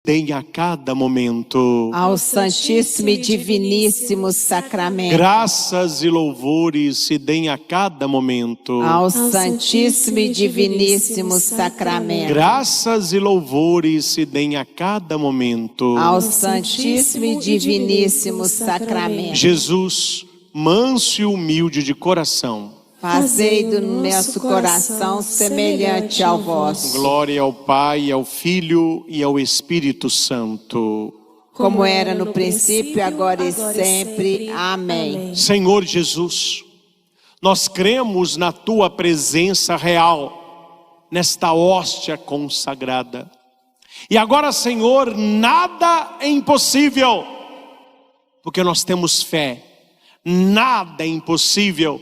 Deem a cada momento Ao Santíssimo e Diviníssimo Sacramento. graças e louvores se deem a cada momento. Ao Santíssimo e Diviníssimo Sacramento. Graças e louvores se deem a cada momento. Ao Santíssimo e Diviníssimo Sacramento. Jesus, manso e humilde de coração, Fazei do nosso coração semelhante ao vosso, glória ao Pai, ao Filho e ao Espírito Santo. como era no princípio, agora e sempre. Amém. Senhor Jesus, nós cremos na Tua presença real, nesta hóstia consagrada. E agora, Senhor, nada é impossível, porque nós temos fé. Nada é impossível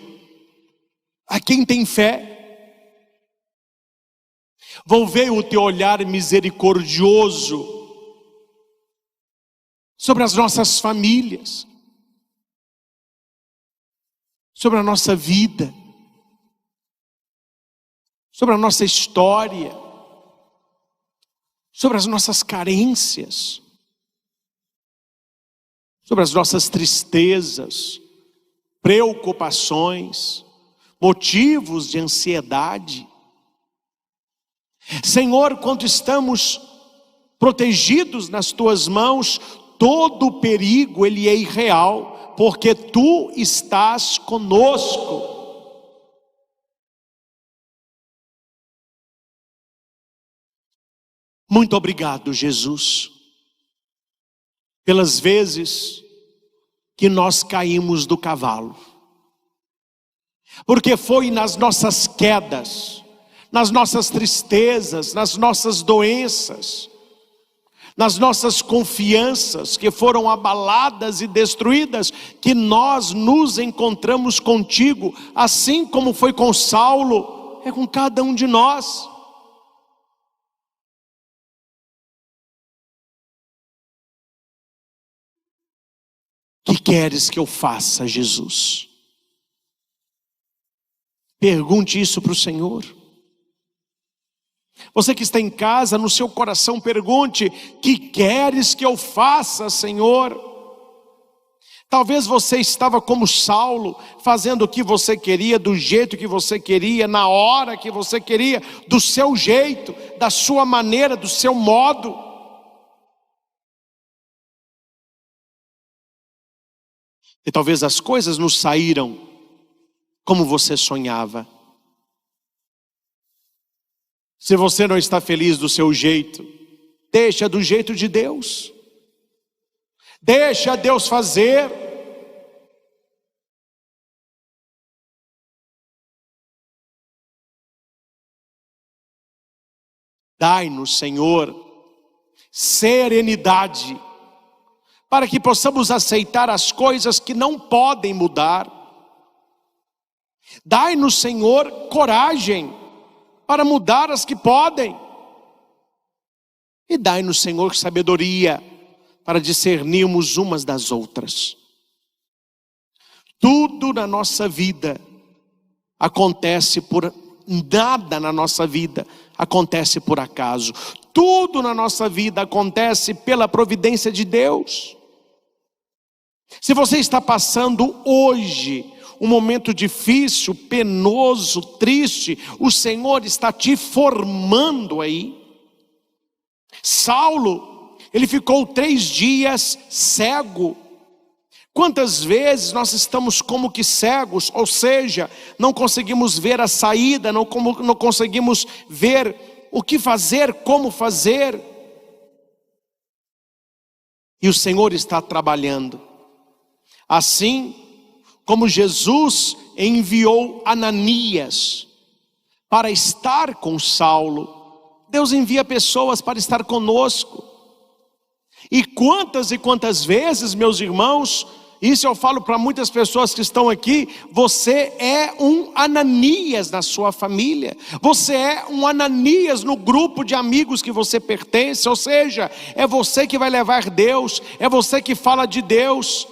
a quem tem fé. Volvei o Teu olhar misericordioso sobre as nossas famílias, sobre a nossa vida, sobre a nossa história, sobre as nossas carências, sobre as nossas tristezas, preocupações, motivos de ansiedade. Senhor, quando estamos protegidos nas Tuas mãos, todo o perigo ele é irreal, porque Tu estás conosco. Muito obrigado, Jesus, pelas vezes que nós caímos do cavalo, porque foi nas nossas quedas, nas nossas tristezas, nas nossas doenças, nas nossas confianças que foram abaladas e destruídas, que nós nos encontramos contigo, assim como foi com Saulo, é com cada um de nós. Que queres que eu faça, Jesus? Pergunte isso para o Senhor. Você que está em casa, no seu coração pergunte: que queres que eu faça, Senhor? Talvez você estava como Saulo, fazendo o que você queria, do jeito que você queria, na hora que você queria, do seu jeito, da sua maneira, do seu modo. E talvez as coisas não saíram como você sonhava. Se você não está feliz do seu jeito, deixa do jeito de Deus. Deixa Deus fazer. Dai-nos, Senhor, serenidade para que possamos aceitar as coisas que não podem mudar. Dai-nos, Senhor, coragem para mudar as que podem. E dai-nos, Senhor, sabedoria para discernirmos umas das outras. Tudo na nossa vida acontece nada na nossa vida acontece por acaso. Tudo na nossa vida acontece pela providência de Deus. Se você está passando hoje um momento difícil, penoso, triste, o Senhor está te formando aí. Saulo, ele ficou 3 dias cego. Quantas vezes nós estamos como que cegos, ou seja, não conseguimos ver a saída, não conseguimos ver o que fazer, como fazer. E o Senhor está trabalhando. Assim como Jesus enviou Ananias para estar com Saulo, Deus envia pessoas para estar conosco. E quantas vezes, meus irmãos, isso eu falo para muitas pessoas que estão aqui, você é um Ananias na sua família, você é um Ananias no grupo de amigos que você pertence, ou seja, é você que vai levar Deus, é você que fala de Deus.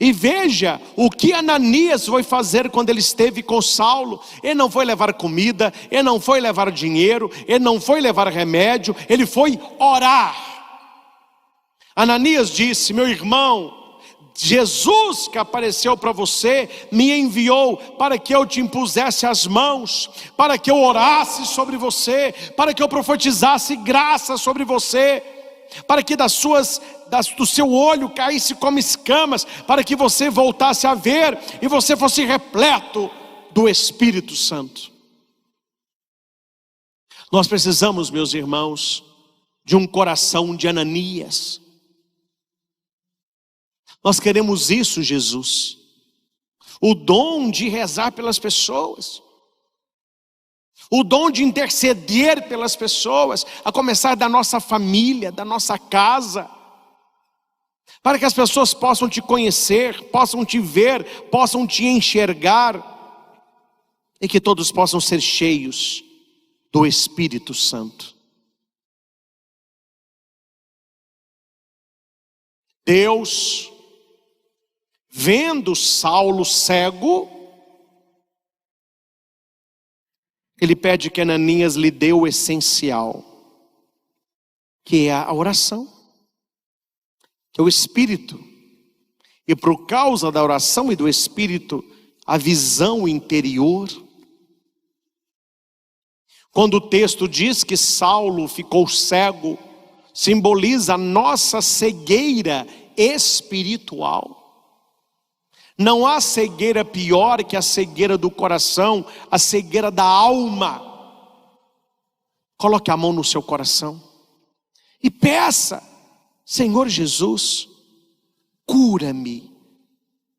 E veja o que Ananias foi fazer quando ele esteve com Saulo. Ele não foi levar comida, ele não foi levar dinheiro, ele não foi levar remédio, ele foi orar. Ananias disse: meu irmão, Jesus que apareceu para você me enviou para que eu te impusesse as mãos, para que eu orasse sobre você, para que eu profetizasse graça sobre você, para que do seu olho caísse como escamas, para que você voltasse a ver e você fosse repleto do Espírito Santo. Nós precisamos, meus irmãos, de um coração de Ananias. Nós queremos isso, Jesus, o dom de rezar pelas pessoas, o dom de interceder pelas pessoas, a começar da nossa família, da nossa casa, para que as pessoas possam te conhecer, possam te ver, possam te enxergar, e que todos possam ser cheios do Espírito Santo. Deus, vendo Saulo cego, ele pede que Ananias lhe dê o essencial, que é a oração, que é o Espírito. E por causa da oração e do Espírito, a visão interior. Quando o texto diz que Saulo ficou cego, simboliza a nossa cegueira espiritual. Não há cegueira pior que a cegueira do coração, a cegueira da alma. Coloque a mão no seu coração e peça: Senhor Jesus, cura-me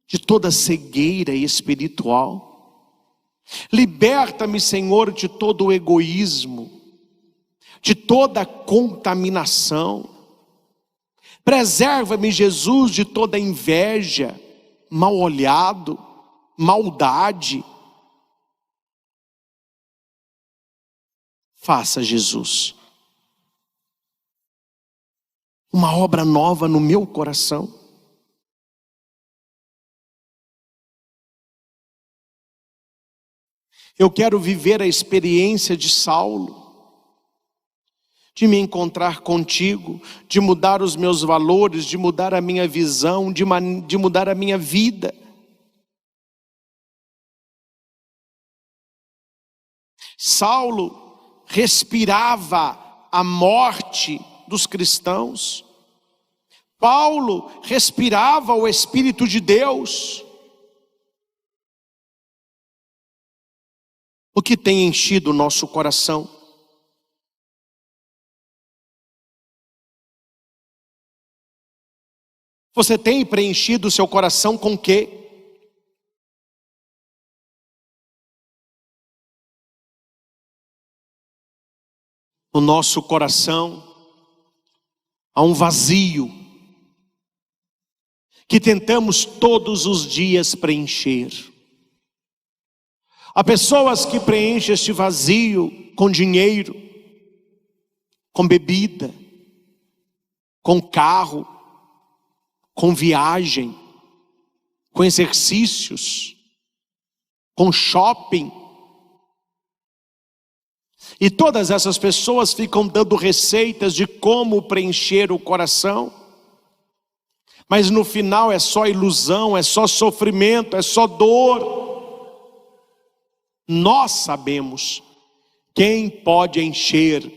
de toda cegueira espiritual. Liberta-me, Senhor, de todo o egoísmo, de toda contaminação. Preserva-me, Jesus, de toda inveja, mal olhado, maldade. Faça, Jesus, uma obra nova no meu coração. Eu quero viver a experiência de Saulo, de me encontrar contigo, de mudar os meus valores, de mudar a minha visão, de mudar a minha vida. Saulo respirava a morte dos cristãos. Paulo respirava o Espírito de Deus. O que tem enchido o nosso coração? Você tem preenchido o seu coração com o quê? No nosso coração há um vazio, que tentamos todos os dias preencher. Há pessoas que preenchem este vazio com dinheiro, com bebida, com carro, com viagem, com exercícios, com shopping. E todas essas pessoas ficam dando receitas de como preencher o coração. Mas no final é só ilusão, é só sofrimento, é só dor. Nós sabemos quem pode encher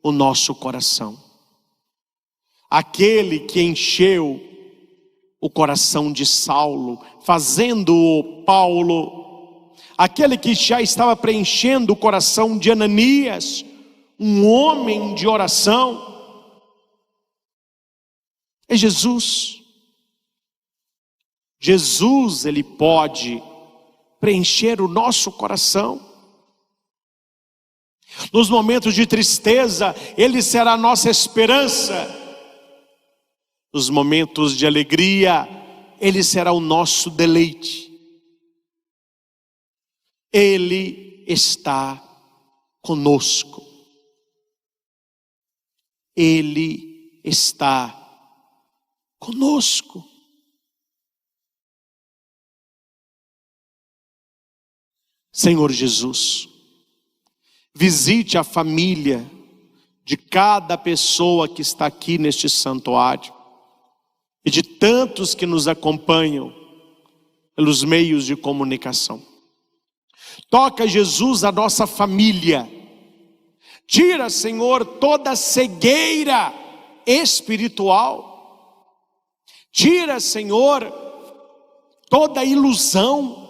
o nosso coração. Aquele que encheu o coração de Saulo, fazendo-o Paulo. Aquele que já estava preenchendo o coração de Ananias, um homem de oração. É Jesus. Jesus, ele pode preencher o nosso coração. Nos momentos de tristeza, ele será a nossa esperança. Nos momentos de alegria, ele será o nosso deleite. Ele está conosco. Ele está conosco. Senhor Jesus, visite a família de cada pessoa que está aqui neste santuário e de tantos que nos acompanham pelos meios de comunicação. Toca, Jesus, a nossa família. Tira, Senhor, toda cegueira espiritual. Tira, Senhor, toda ilusão.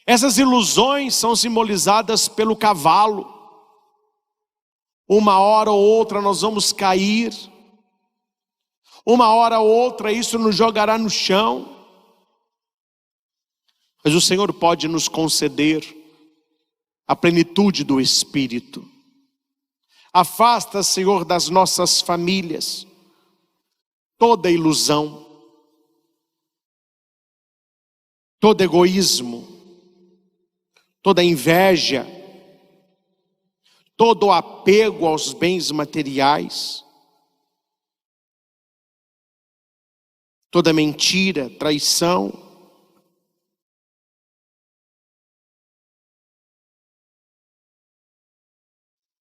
Essas ilusões são simbolizadas pelo cavalo. Uma hora ou outra nós vamos cair. Uma hora ou outra isso nos jogará no chão. Mas o Senhor pode nos conceder a plenitude do Espírito. Afasta, Senhor, das nossas famílias toda ilusão, todo egoísmo, toda inveja, todo apego aos bens materiais, toda mentira, traição.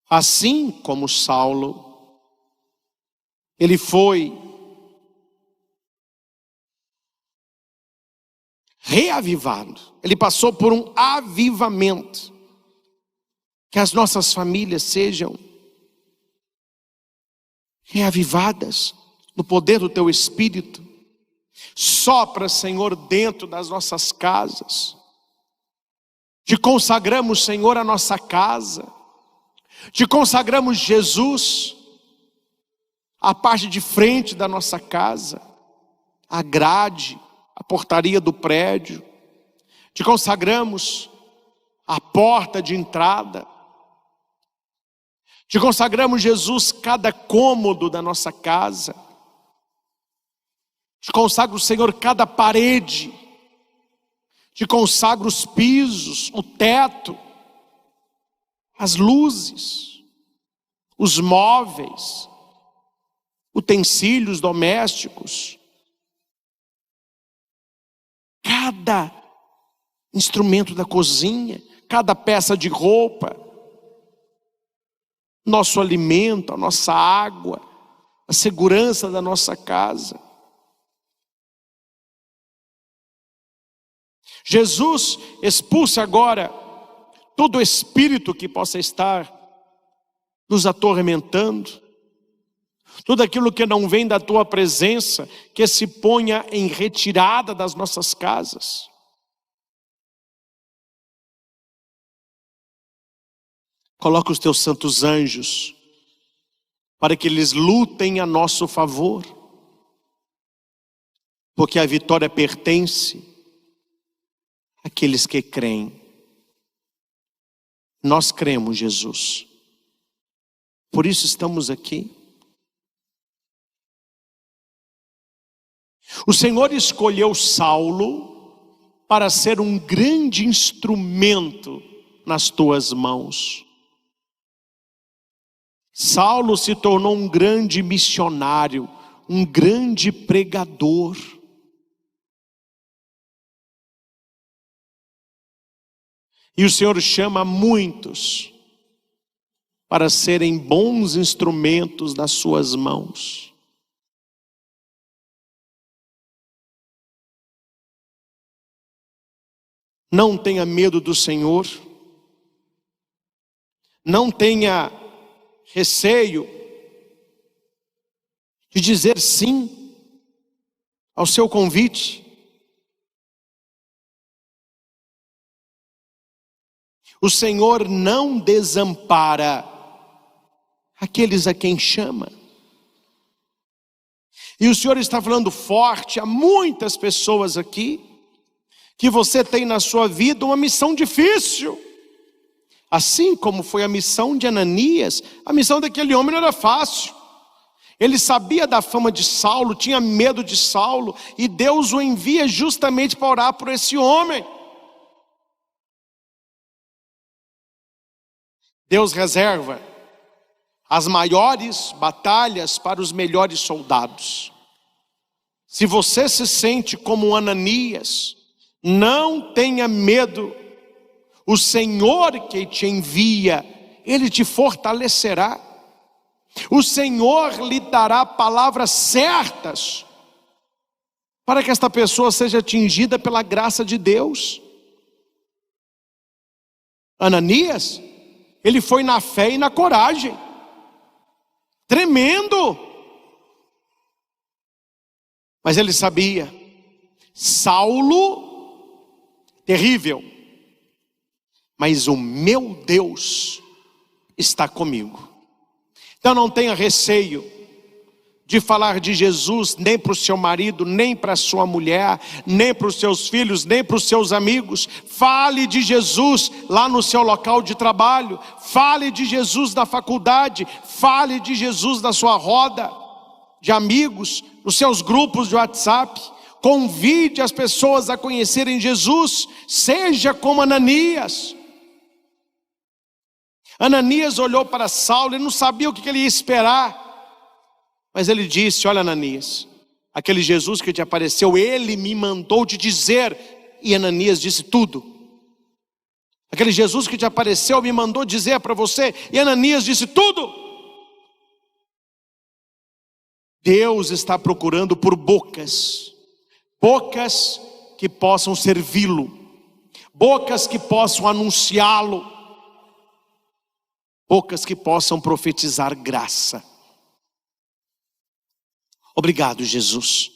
Assim como Saulo, ele foi reavivado, ele passou por um avivamento. Que as nossas famílias sejam reavivadas no poder do Teu Espírito. Sopra, Senhor, dentro das nossas casas. Te consagramos, Senhor, a nossa casa. Te consagramos, Jesus, a parte de frente da nossa casa, a grade, a portaria do prédio. Te consagramos a porta de entrada. Te consagramos, Jesus, cada cômodo da nossa casa. Te consagro, Senhor, cada parede. Te consagro os pisos, o teto, as luzes, os móveis, utensílios domésticos. Cada instrumento da cozinha, cada peça de roupa, nosso alimento, a nossa água, a segurança da nossa casa. Jesus, expulse agora todo espírito que possa estar nos atormentando, tudo aquilo que não vem da Tua presença, que se ponha em retirada das nossas casas. Coloca os Teus santos anjos para que eles lutem a nosso favor, porque a vitória pertence àqueles que creem. Nós cremos, Jesus. Por isso estamos aqui. O Senhor escolheu Saulo para ser um grande instrumento nas tuas mãos. Saulo se tornou um grande missionário, um grande pregador. E o Senhor chama muitos para serem bons instrumentos nas suas mãos. Não tenha medo do Senhor. Não tenha receio de dizer sim ao seu convite. O Senhor não desampara aqueles a quem chama. E o Senhor está falando forte a muitas pessoas aqui, que você tem na sua vida uma missão difícil. Assim como foi a missão de Ananias, a missão daquele homem não era fácil. Ele sabia da fama de Saulo, tinha medo de Saulo, e Deus o envia justamente para orar por esse homem. Deus reserva as maiores batalhas para os melhores soldados. Se você se sente como um Ananias, não tenha medo. O Senhor que te envia, Ele te fortalecerá. O Senhor lhe dará palavras certas para que esta pessoa seja atingida pela graça de Deus. Ananias, ele foi na fé e na coragem. Tremendo. Mas ele sabia, Saulo, terrível, mas o meu Deus está comigo. Então não tenha receio de falar de Jesus, nem para o seu marido, nem para a sua mulher, nem para os seus filhos, nem para os seus amigos. Fale de Jesus lá no seu local de trabalho, fale de Jesus na faculdade, fale de Jesus na sua roda de amigos, nos seus grupos de WhatsApp. Convide as pessoas a conhecerem Jesus. Seja como Ananias. Ananias olhou para Saulo e não sabia o que ele ia esperar. Mas ele disse: olha, Ananias, aquele Jesus que te apareceu, ele me mandou te dizer. E Ananias disse tudo. Aquele Jesus que te apareceu me mandou dizer para você. E Ananias disse tudo. Deus está procurando por bocas que possam servi-lo, bocas que possam anunciá-lo, bocas que possam profetizar graça. Obrigado, Jesus,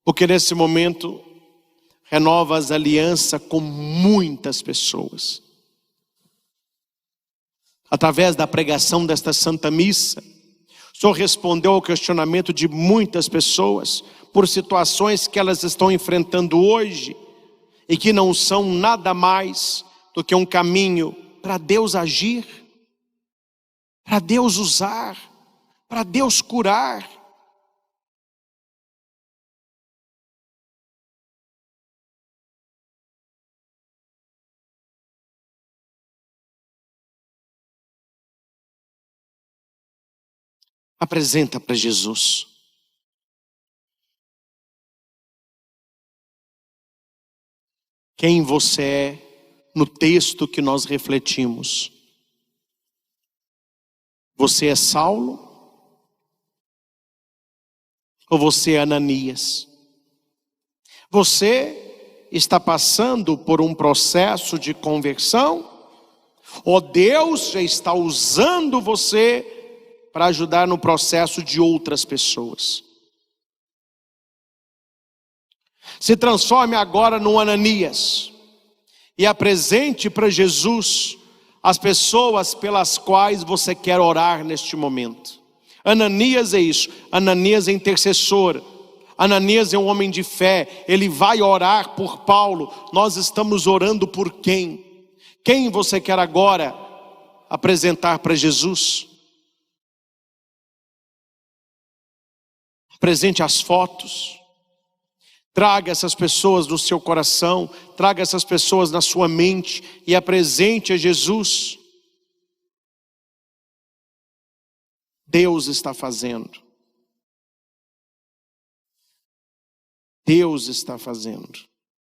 porque nesse momento renovas aliança com muitas pessoas. Através da pregação desta Santa Missa, o Senhor respondeu ao questionamento de muitas pessoas por situações que elas estão enfrentando hoje e que não são nada mais do que um caminho para Deus agir, para Deus usar, para Deus curar. Apresenta para Jesus. Quem você é no texto que nós refletimos. Você é Saulo? Ou você é Ananias? Você está passando por um processo de conversão? Ou Deus já está usando você para ajudar no processo de outras pessoas? Se transforme agora num Ananias e apresente para Jesus as pessoas pelas quais você quer orar neste momento. Ananias é isso. Ananias é intercessor. Ananias é um homem de fé. Ele vai orar por Paulo. Nós estamos orando por quem? Quem você quer agora apresentar para Jesus? Apresente as fotos, Traga essas pessoas no seu coração, traga essas pessoas na sua mente e apresente a Jesus. Deus está fazendo. Deus está fazendo.